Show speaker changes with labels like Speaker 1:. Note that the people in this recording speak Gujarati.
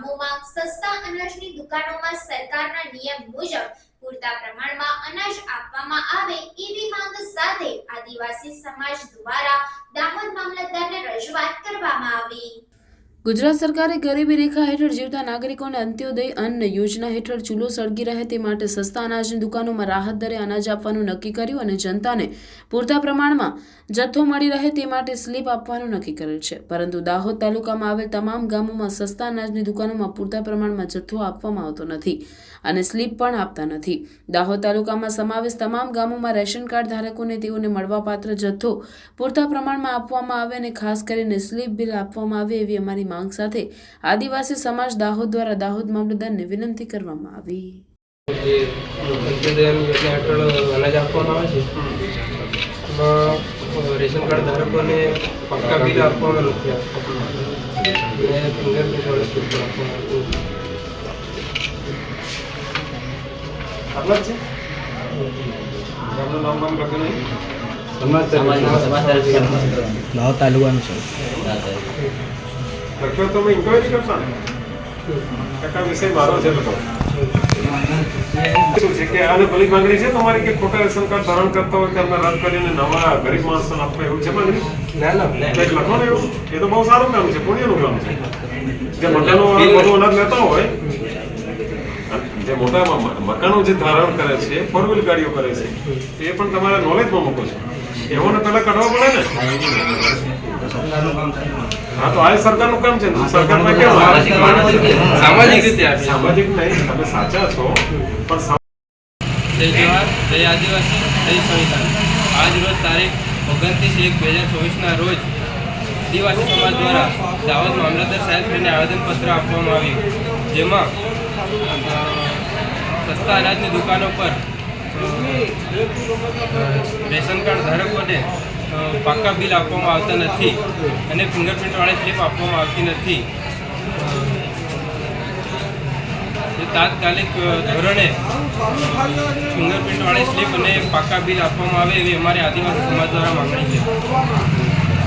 Speaker 1: ગામોમાં સસ્તા અનાજની દુકાનોમાં સરકારના નિયમ મુજબ પૂરતા પ્રમાણમાં અનાજ આપવામાં આવે એવી માંગ સાથે આદિવાસી સમાજ દ્વારા દાહોદ મામલતદારને રજૂઆત કરવામાં આવી।
Speaker 2: ગુજરાત સરકારે ગરીબી રેખા હેઠળ જીવતા નાગરિકોને અંત્યોદય અન્ન યોજના હેઠળ ચૂલો સળગી રહે તે માટે સસ્તા અનાજની દુકાનોમાં રાહત દરે અનાજ આપવાનું નક્કી કર્યું અને જનતાને પૂરતા પ્રમાણમાં જથ્થો મળી રહે તે માટે સ્લીપ આપવાનું નક્કી કરેલ છે। પરંતુ દાહોદ તાલુકામાં આવેલ તમામ ગામોમાં સસ્તા અનાજની દુકાનોમાં પૂરતા પ્રમાણમાં જથ્થો આપવામાં આવતો નથી અને સ્લીપ પણ આપતા નથી। દાહોદ તાલુકામાં સમાવેશ તમામ ગામોમાં રેશન કાર્ડ ધારકોને તેઓને મળવાપાત્ર જથ્થો પૂરતા પ્રમાણમાં આપવામાં આવે અને ખાસ કરીને સ્લીપ બિલ આપવામાં આવે એવી અમારી માંગ સાથે આદિવાસી સમાજ દાહોદ દ્વારા દાહોદ મામલતદારને વિનંતી કરવામાં આવી।
Speaker 3: રેશન કાર્ડ ધારકોને પક્કા બિલ આપવામાં નથી
Speaker 4: દાહોદ તાલુકાનું છે
Speaker 5: લખ્યો તો ઇન્ક્વાયરી કરતા ને કાકા વિષય મારો છે બધો શું છે કે આને ભલી માંગણી છે તમારી કે ખોટા રેશન કાર્ડ ધારણ કરતા હોય તેમને રદ કરીને નવા ગરીબ માણસોને આપવા એવું છે માંગણી? કંઈક લખો ને એવું, એ તો બહુ સારું કામ છે, પુણ્યનું કામ છે। જે મકાનો બધું અનાજ લેતા હોય, જે મોટા મકાનો જે ધારણ કરે છે, 4 વ્હીલ ગાડીઓ કરે છે, એ પણ તમારા નોલેજમાં મૂકો છો, એવોને પહેલા કાઢવા પડે ને। हाँ तो आज सरकार નું કામ છે, સરકાર માં કેવું સામાજિક રીતે સામાજિક નહીં, તમે સાચા છો પણ
Speaker 3: જય જવાહર, જય આદિવાસી, જય સંવિધાન। આજ રોજ તારીખ 29/1/2024 રોજ આદિવાસી સમાજ દ્વારા દાહોદ મામલતદાર સાહેબશ્રીને આવેદનપત્ર આપવામાં આવ્યું, જેમાં સસ્તા અનાજની દુકાનો પર રેશન કાર્ડ ધારકોને પાક્કા બિલ આપવામાં આવતા નથી અને ફિંગરપ્રિન્ટવાળી સ્લીપ આપવામાં આવતી નથી। તાત્કાલિક ધોરણે ફિંગરપ્રિન્ટવાળી સ્લીપ અને પાક્કા બિલ આપવામાં આવે એવી અમારી આદિવાસી સમાજ દ્વારા માંગણી છે।